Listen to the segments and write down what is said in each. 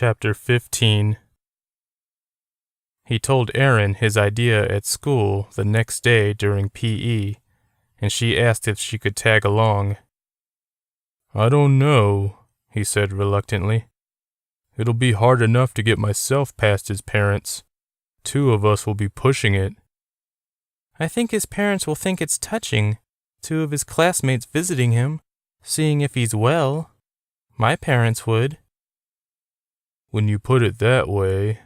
Chapter 15. He told Erin his idea at school the next day during PE, and she asked if she could tag along. "I don't know," he said reluctantly. "It'll be hard enough to get myself past his parents. 2 of us will be pushing it." "I think his parents will think it's touching, 2 of his classmates visiting him, seeing if he's well. My parents would." "When you put it that way."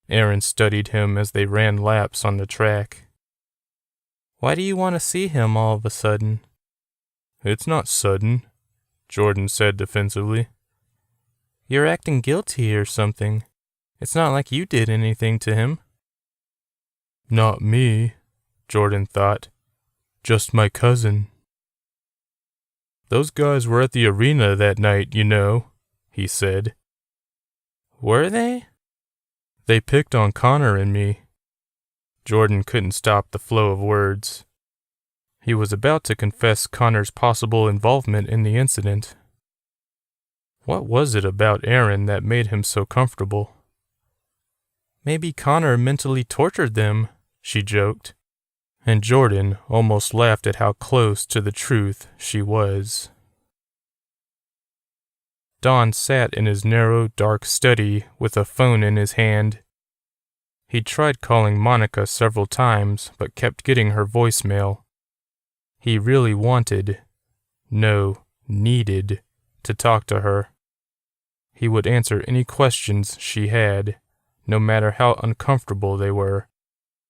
Erin studied him as they ran laps on the track. "Why do you want to see him all of a sudden?" "It's not sudden," Jordan said defensively. "You're acting guilty or something. It's not like you did anything to him." "Not me," Jordan thought. "Just my cousin." "Those guys were at the arena that night, you know," he said. "Were they?" "They picked on Connor and me." Jordan couldn't stop the flow of words. He was about to confess Connor's possible involvement in the incident. What was it about Erin that made him so comfortable? "Maybe Connor mentally tortured them," she joked, and Jordan almost laughed at how close to the truth she was. Don sat in his narrow, dark study with a phone in his hand. He tried calling Monica several times, but kept getting her voicemail. He really needed to talk to her. He would answer any questions she had, no matter how uncomfortable they were,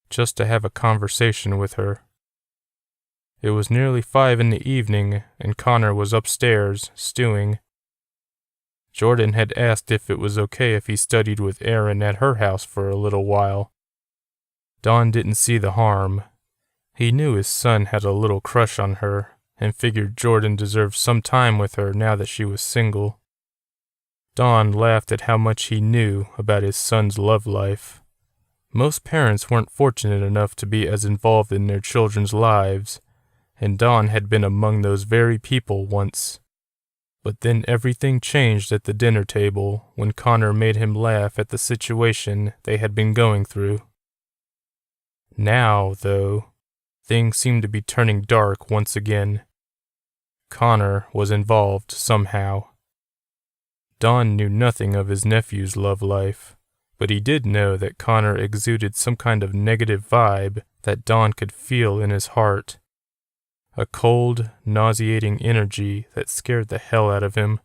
just to have a conversation with her. It was nearly 5 in the evening, and Connor was upstairs, stewing. Jordan had asked if it was okay if he studied with Erin at her house for a little while. Don didn't see the harm. He knew his son had a little crush on her, and figured Jordan deserved some time with her now that she was single. Don laughed at how much he knew about his son's love life. Most parents weren't fortunate enough to be as involved in their children's lives, and Don had been among those very people once. But then everything changed at the dinner table when Connor made him laugh at the situation they had been going through. Now, though, things seemed to be turning dark once again. Connor was involved somehow. Don knew nothing of his nephew's love life, but he did know that Connor exuded some kind of negative vibe that Don could feel in his heart. A cold, nauseating energy that scared the hell out of him.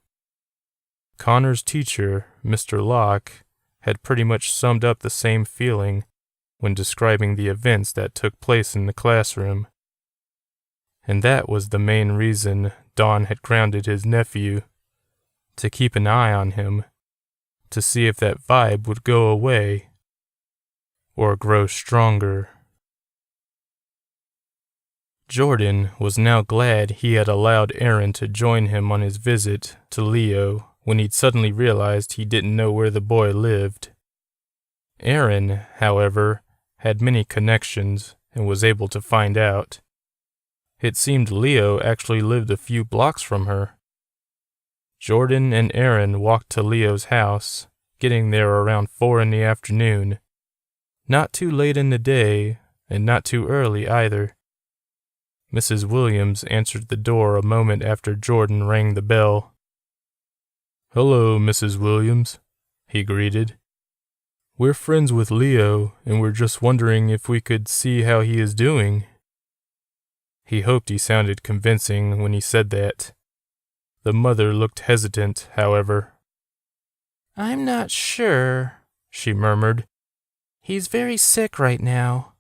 Connor's teacher, Mr. Locke, had pretty much summed up the same feeling when describing the events that took place in the classroom. And that was the main reason Don had grounded his nephew, to keep an eye on him, to see if that vibe would go away or grow stronger. Jordan was now glad he had allowed Erin to join him on his visit to Leo when he'd suddenly realized he didn't know where the boy lived. Erin, however, had many connections and was able to find out. It seemed Leo actually lived a few blocks from her. Jordan and Erin walked to Leo's house, getting there around 4 in the afternoon. Not too late in the day, and not too early either. Mrs. Williams answered the door a moment after Jordan rang the bell. "Hello, Mrs. Williams," he greeted. "We're friends with Leo, and we're just wondering if we could see how he is doing." He hoped he sounded convincing when he said that. The mother looked hesitant, however. "I'm not sure," she murmured. "He's very sick right now."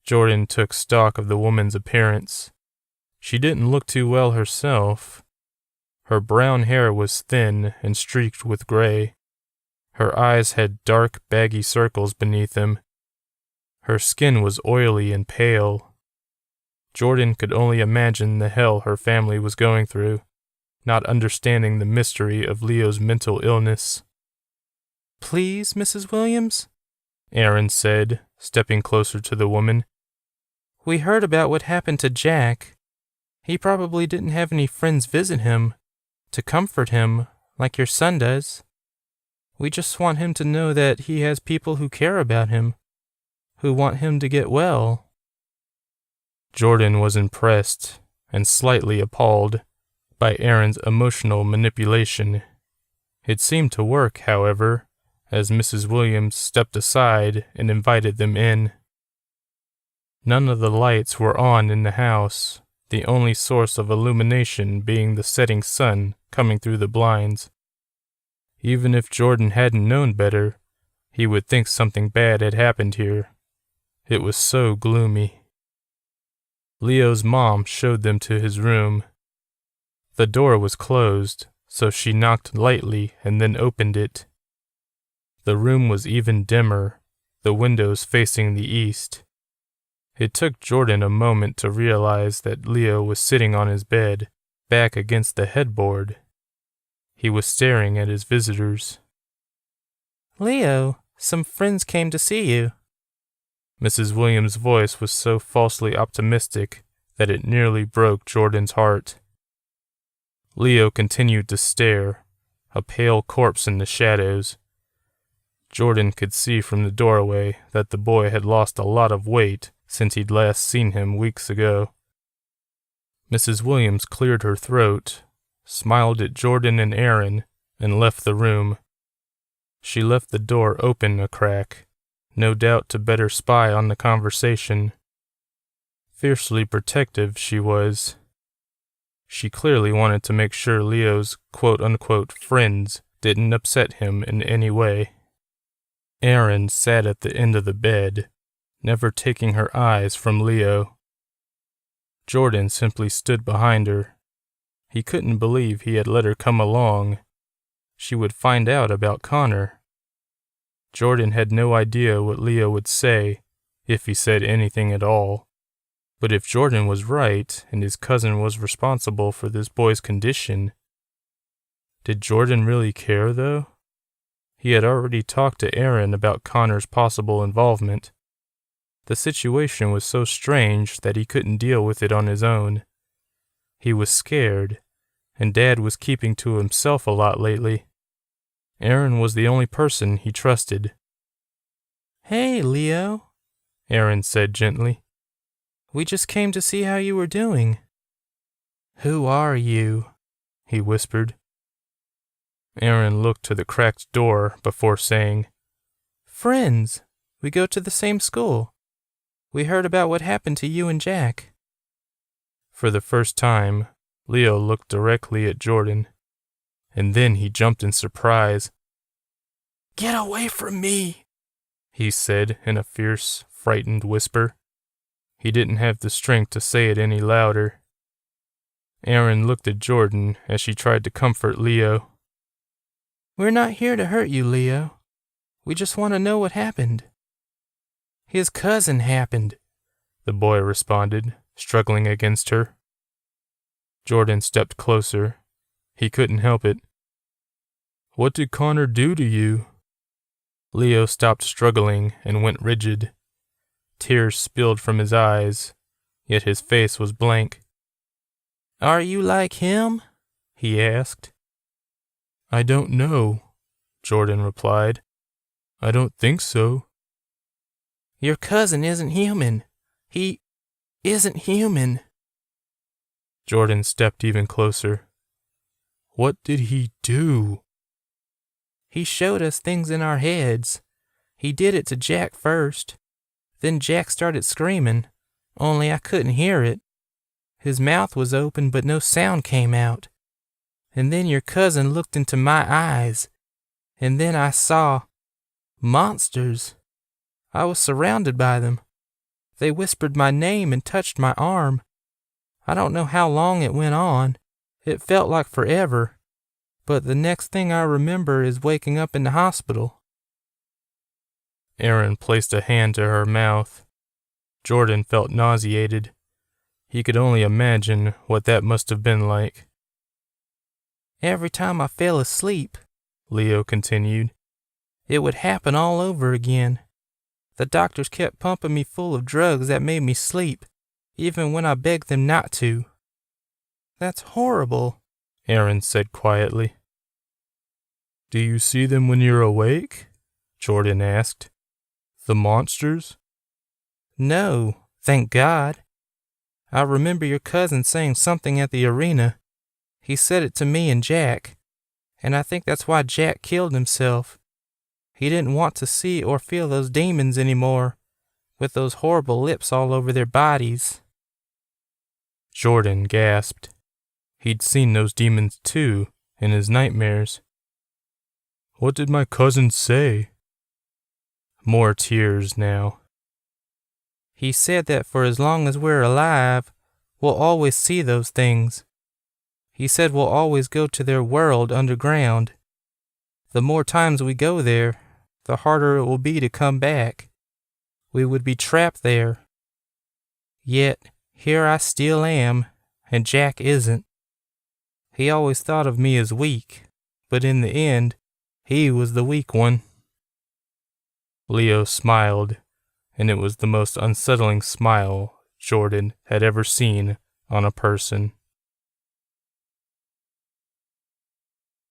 Jordan took stock of the woman's appearance. She didn't look too well herself. Her brown hair was thin and streaked with gray. Her eyes had dark, baggy circles beneath them. Her skin was oily and pale. Jordan could only imagine the hell her family was going through, not understanding the mystery of Leo's mental illness. "Please, Mrs. Williams?" Erin said, stepping closer to the woman. "We heard about what happened to Jack. He probably didn't have any friends visit him, to comfort him, like your son does." We just want him to know that he has people who care about him, who want him to get well." Jordan was impressed and slightly appalled by Aaron's emotional manipulation. It seemed to work, however, as Mrs. Williams stepped aside and invited them in. None of the lights were on in the house, the only source of illumination being the setting sun coming through the blinds. Even if Jordan hadn't known better, he would think something bad had happened here. It was so gloomy. Leo's mom showed them to his room. The door was closed, so she knocked lightly and then opened it. The room was even dimmer, the windows facing the east. It took Jordan a moment to realize that Leo was sitting on his bed, back against the headboard. He was staring at his visitors. "Leo, some friends came to see you." Mrs. Williams' voice was so falsely optimistic that it nearly broke Jordan's heart. Leo continued to stare, a pale corpse in the shadows. Jordan could see from the doorway that the boy had lost a lot of weight since he'd last seen him weeks ago. Mrs. Williams cleared her throat, smiled at Jordan and Aaron, and left the room. She left the door open a crack, no doubt to better spy on the conversation. Fiercely protective she was. She clearly wanted to make sure Leo's quote-unquote friends didn't upset him in any way. Aaron sat at the end of the bed, never taking her eyes from Leo. Jordan simply stood behind her. He couldn't believe he had let her come along. She would find out about Connor. Jordan had no idea what Leo would say, if he said anything at all. But if Jordan was right and his cousin was responsible for this boy's condition, did Jordan really care, though? He had already talked to Aaron about Connor's possible involvement. The situation was so strange that he couldn't deal with it on his own. He was scared, and Dad was keeping to himself a lot lately. Aaron was the only person he trusted. "Hey, Leo," Aaron said gently. "We just came to see how you were doing." "Who are you?" he whispered. Aaron looked to the cracked door before saying, "Friends. We go to the same school. We heard about what happened to you and Jack." For the first time, Leo looked directly at Jordan, and then he jumped in surprise. "Get away from me," he said in a fierce, frightened whisper. He didn't have the strength to say it any louder. Aaron looked at Jordan as she tried to comfort Leo. "We're not here to hurt you, Leo. We just want to know what happened." "His cousin happened," the boy responded, struggling against her. Jordan stepped closer. He couldn't help it. "What did Connor do to you?" Leo stopped struggling and went rigid. Tears spilled from his eyes, yet his face was blank. "Are you like him?" he asked. "I don't know," Jordan replied. "I don't think so." "Your cousin isn't human. He isn't human." Jordan stepped even closer. "What did he do?" "He showed us things in our heads. He did it to Jack first. Then Jack started screaming, only I couldn't hear it. His mouth was open, but no sound came out. And then your cousin looked into my eyes, and then I saw monsters. I was surrounded by them. They whispered my name and touched my arm. I don't know how long it went on. It felt like forever. But the next thing I remember is waking up in the hospital." Aaron placed a hand to her mouth. Jordan felt nauseated. He could only imagine what that must have been like. "Every time I fell asleep," Leo continued, "it would happen all over again. The doctors kept pumping me full of drugs that made me sleep, even when I begged them not to." "That's horrible," Aaron said quietly. Do you see them when you're awake? Jordan asked. The monsters? No, thank God. I remember your cousin saying something at the arena. He said it to me and Jack, and I think that's why Jack killed himself. He didn't want to see or feel those demons anymore, with those horrible lips all over their bodies. Jordan gasped. He'd seen those demons too, in his nightmares. What did my cousin say? More tears now. He said that for as long as we're alive, we'll always see those things. He said we'll always go to their world underground. The more times we go there, the harder it will be to come back. We would be trapped there. Yet, here I still am, and Jack isn't. He always thought of me as weak, but in the end, he was the weak one. Leo smiled, and it was the most unsettling smile Jordan had ever seen on a person.